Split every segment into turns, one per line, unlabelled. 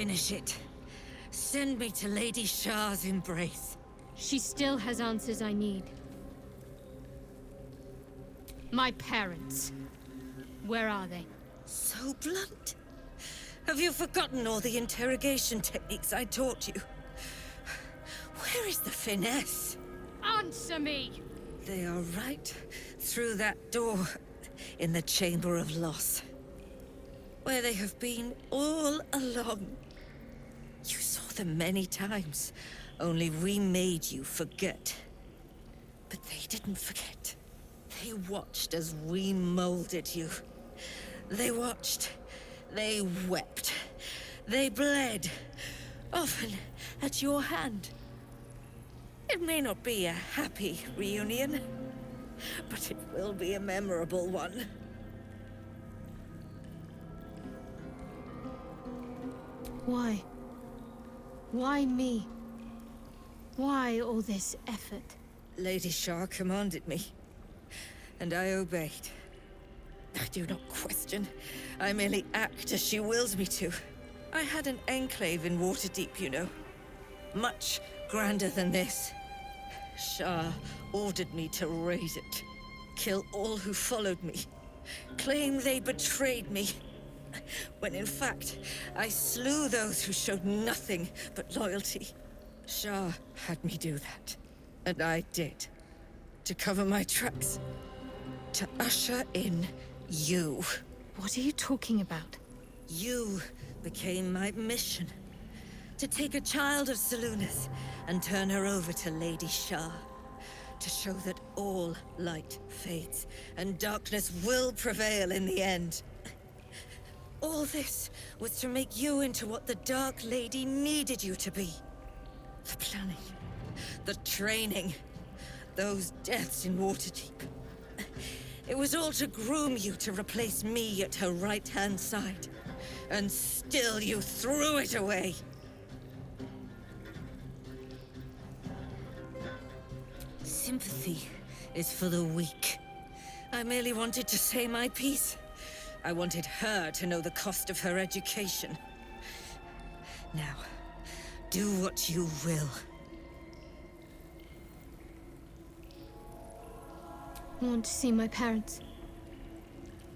Finish it. Send me to Lady Shah's embrace.
She still has answers I need. My parents. Where are they?
So blunt. Have you forgotten all the interrogation techniques I taught you? Where is the finesse?
Answer me!
They are right through that door in the Chamber of Loss. Where they have been all along. You saw them many times, only we made you forget. But they didn't forget. They watched as we molded you. They watched. They wept. They bled. Often at your hand. It may not be a happy reunion, but it will be a memorable one.
Why? Why me? Why all this effort?
Lady Shah commanded me, and I obeyed. I do not question. I merely act as she wills me to. I had an enclave in Waterdeep, you know. Much grander than this. Shah ordered me to raise it. Kill all who followed me. Claim they betrayed me. When in fact, I slew those who showed nothing but loyalty. Shah had me do that. And I did. To cover my tracks. To usher in you.
What are you talking about?
You became my mission. To take a child of Selûne's and turn her over to Lady Shah. To show that all light fades and darkness will prevail in the end. All this was to make you into what the Dark Lady needed you to be. The planning, the training, those deaths in Waterdeep. It was all to groom you to replace me at her right-hand side. And still you threw it away. Sympathy is for the weak. I merely wanted to say my piece. I wanted her to know the cost of her education. Now, do what you will.
I want to see my parents.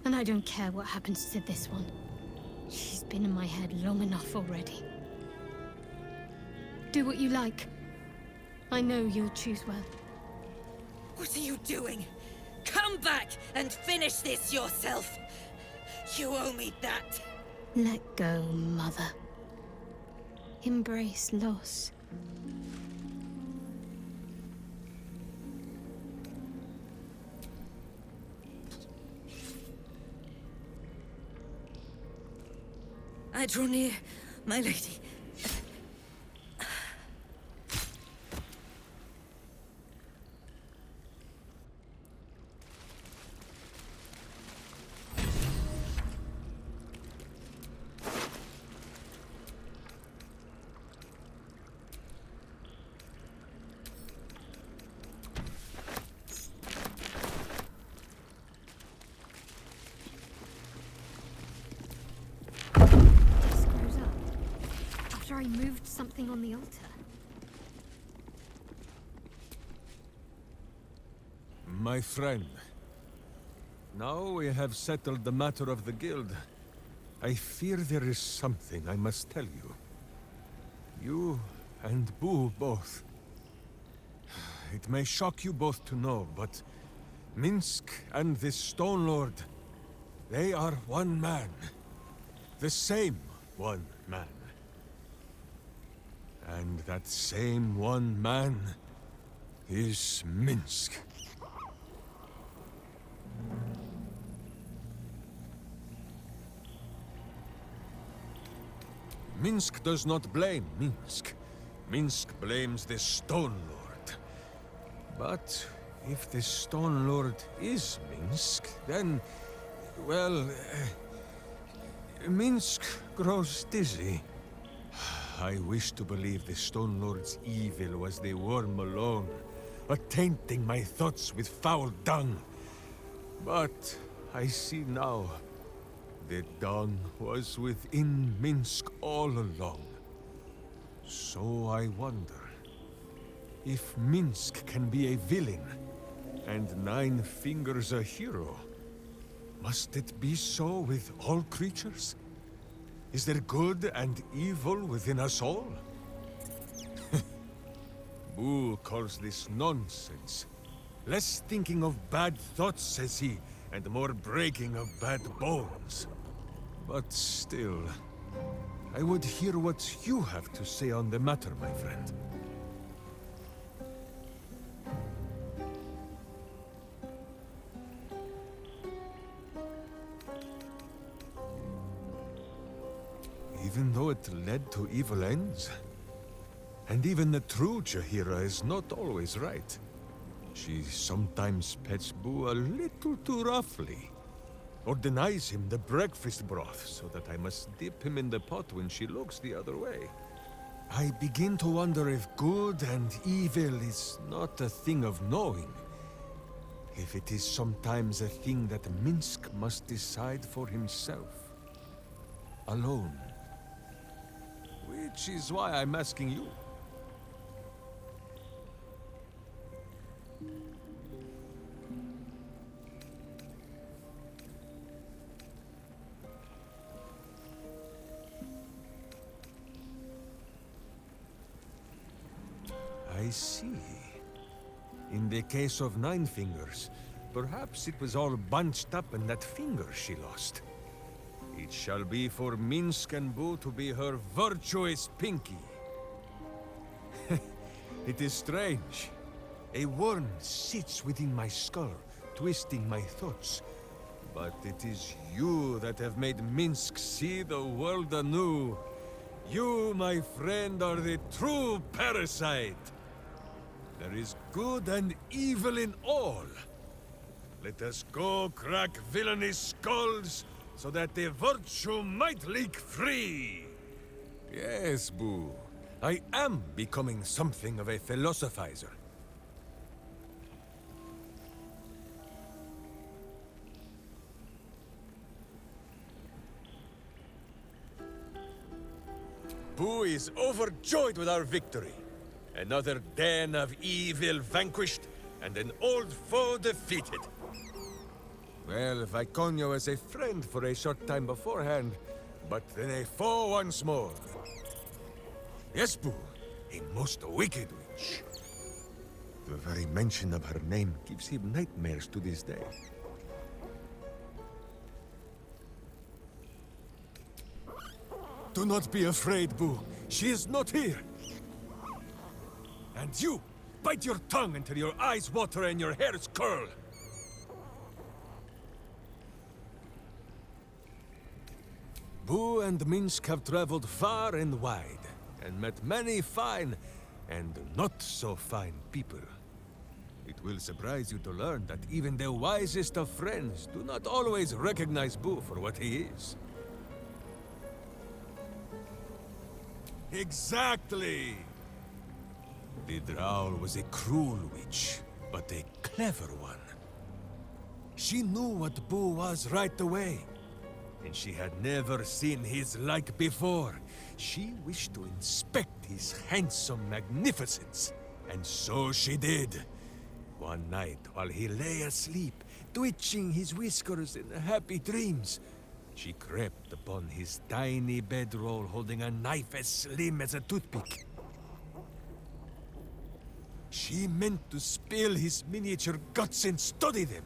And I don't care what happens to this one. She's been in my head long enough already. Do what you like. I know you'll choose well.
What are you doing? Come back and finish this yourself! You owe me that!
Let go, Mother. Embrace loss.
I draw near, my lady.
I moved something on the altar.
My friend, now we have settled the matter of the guild. I fear there is something I must tell you. You and Boo both. It may shock you both to know, but Minsk and this Stone Lord, they are one man. The same one man. And that same one man is Minsk. Minsk does not blame Minsk. Minsk blames the Stone Lord. But if the Stone Lord is Minsk, then, well, Minsk grows dizzy. I wish to believe the Stone Lord's evil was the worm alone, tainting my thoughts with foul dung. But I see now, The dawn was within Minsk all along. So I wonder, if Minsk can be a villain, and Nine Fingers a hero, must it be so with all creatures? Is there good and evil within us all? Boo calls this nonsense. Less thinking of bad thoughts, says he, and more breaking of bad bones. But still, I would hear what you have to say on the matter, my friend. Even though it led to evil ends? And even the true Jaheira is not always right. She sometimes pets Boo a little too roughly. Or denies him the breakfast broth, so that I must dip him in the pot when she looks the other way. I begin to wonder if good and evil is not a thing of knowing. If it is sometimes a thing that Minsk must decide for himself. Alone. Which is why I'm asking you. I see. In the case of Nine Fingers, perhaps it was all bunched up in that finger she lost. It shall be for Minsk and Boo to be her virtuous pinky. It is strange. A worm sits within my skull, twisting my thoughts. But it is you that have made Minsk see the world anew. You, my friend, are the true parasite. There is good and evil in all. Let us go crack villainous skulls, so that the virtue might leak free. Yes, Boo. I am becoming something of a philosophizer. Boo is overjoyed with our victory. Another den of evil vanquished, and an old foe defeated. Well, Viconio was a friend for a short time beforehand, but then a foe once more. Yes, Boo, a most wicked witch. The very mention of her name gives him nightmares to this day. Do not be afraid, Boo. She is not here. And you, bite your tongue until your eyes water and your hairs curl. Boo and Minsk have traveled far and wide, and met many fine and not so fine people. It will surprise you to learn that even the wisest of friends do not always recognize Boo for what he is. Exactly! The Drow was a cruel witch, but a clever one. She knew what Boo was right away, and she had never seen his like before. She wished to inspect his handsome magnificence, and so she did. One night, while he lay asleep, twitching his whiskers in happy dreams, she crept upon his tiny bedroll holding a knife as slim as a toothpick. She meant to spill his miniature guts and study them.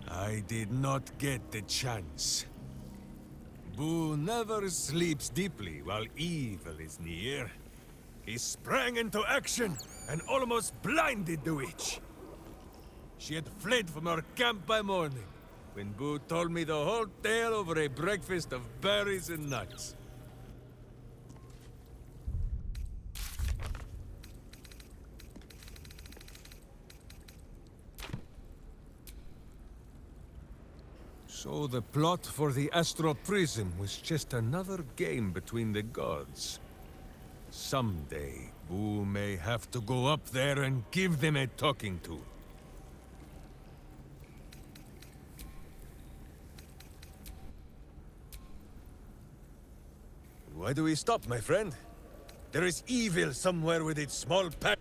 I did not get the chance. Boo never sleeps deeply while evil is near. He sprang into action and almost blinded the witch. She had fled from our camp by morning, when Boo told me the whole tale over a breakfast of berries and nuts. So the plot for the Astral Prism was just another game between the gods. Someday, Boo may have to go up there and give them a talking to. Why do we stop, my friend? There is evil somewhere with its small pack.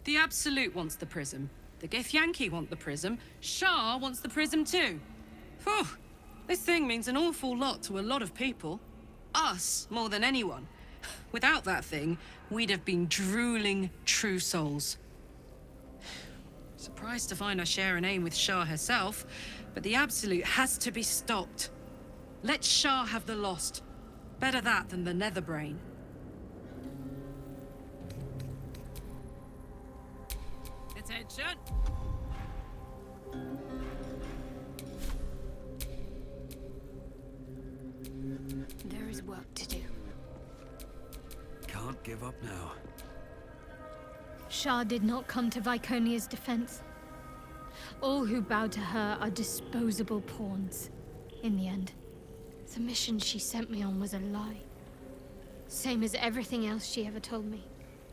The Absolute wants the prism. The Githyanki want the prism. Shah wants the prism too. Phew! This thing means an awful lot to a lot of people. Us, more than anyone. Without that thing, we'd have been drooling true souls. Surprised to find I share a name with Shah herself, but the Absolute has to be stopped. Let Shah have the Lost. Better that than the Netherbrain. Attention!
There is work to do.
Can't give up now.
Shah did not come to Viconia's defense. All who bow to her are disposable pawns. In the end, the mission she sent me on was a lie. Same as everything else she ever told me.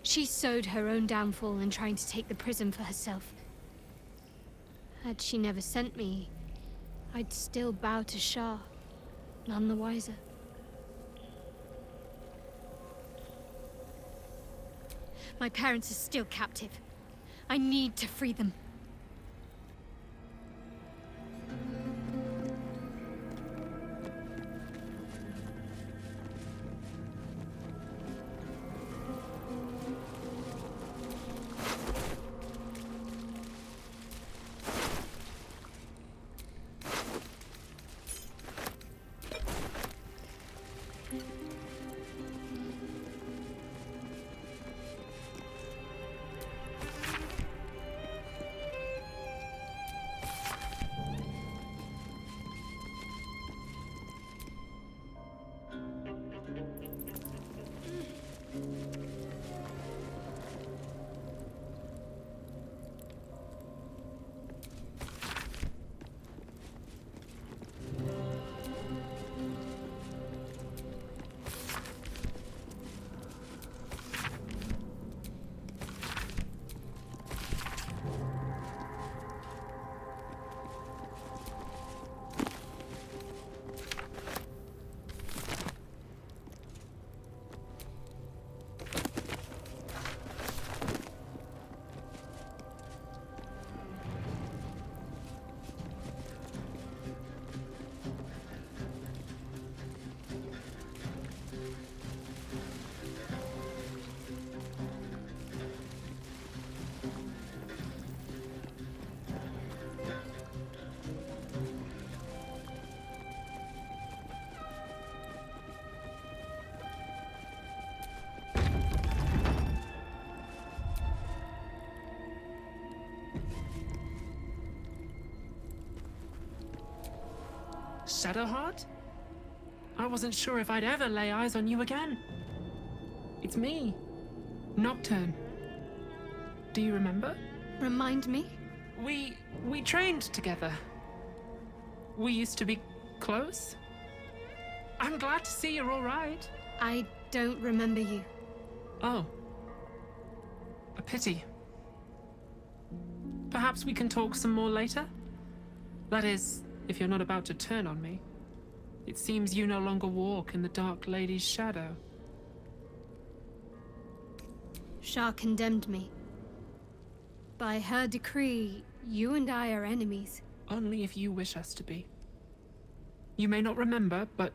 She sowed her own downfall in trying to take the prism for herself. Had she never sent me, I'd still bow to Shah, none the wiser. My parents are still captive. I need to free them.
Shadowheart? I wasn't sure if I'd ever lay eyes on you again. It's me, Nocturne. Do you remember?
Remind me?
We trained together. We used to be close. I'm glad to see you're all right.
I don't remember you.
Oh. A pity. Perhaps we can talk some more later? That is, if you're not about to turn on me. It seems you no longer walk in the Dark Lady's shadow.
Shah condemned me. By her decree, you and I are enemies.
Only if you wish us to be. You may not remember, but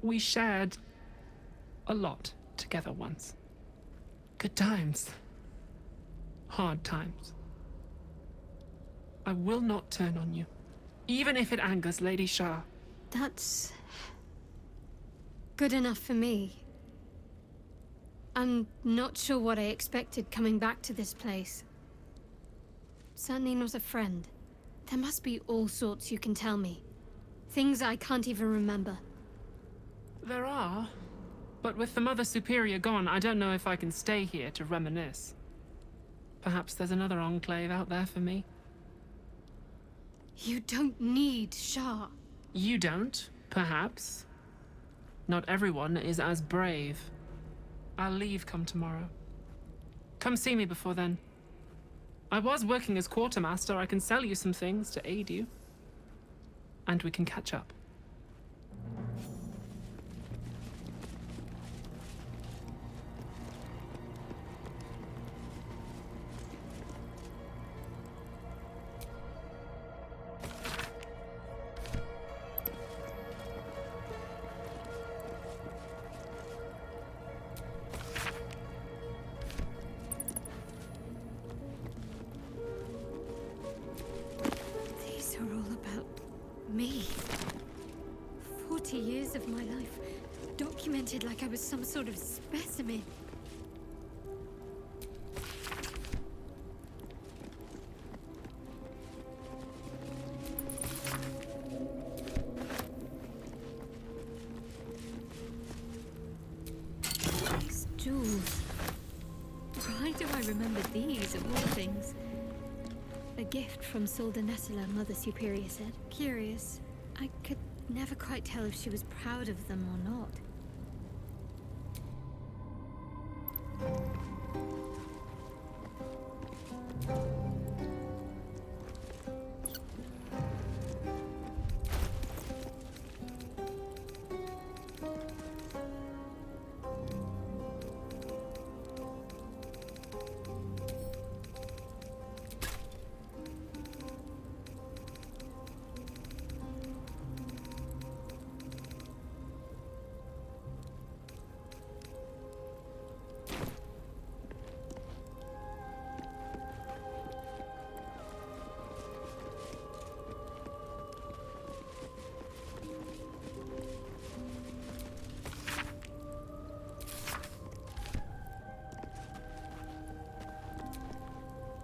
we shared a lot together once. Good times. Hard times. I will not turn on you, even if it angers Lady Shah.
That's good enough for me. I'm not sure what I expected coming back to this place. Certainly not a friend. There must be all sorts you can tell me. Things I can't even remember.
There are, but with the Mother Superior gone, I don't know if I can stay here to reminisce. Perhaps there's another enclave out there for me.
You don't need Shah.
You don't, perhaps. Not everyone is as brave. I'll leave come tomorrow. Come see me before then. I was working as quartermaster. I can sell you some things to aid you. And we can catch up.
These are all about me. 40 years of my life, documented like I was some sort of specimen. These jewels. Why do I remember these of all things? A gift from Solda Nessela, Mother Superior said. Curious. I could never quite tell if she was proud of them or not.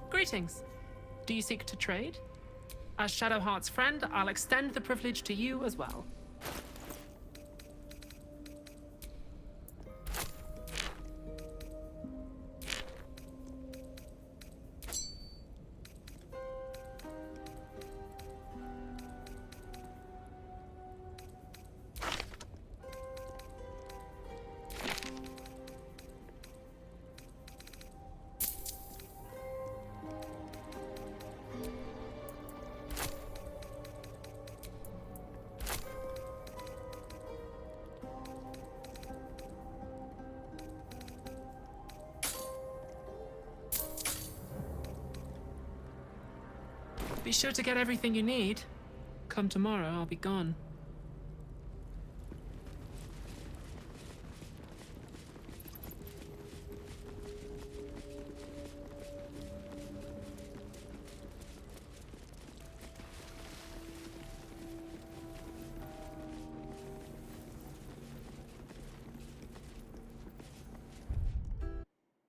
Greetings. Do you seek to trade? As Shadowheart's friend, I'll extend the privilege to you as well. Be sure to get everything you need. Come tomorrow, I'll be gone.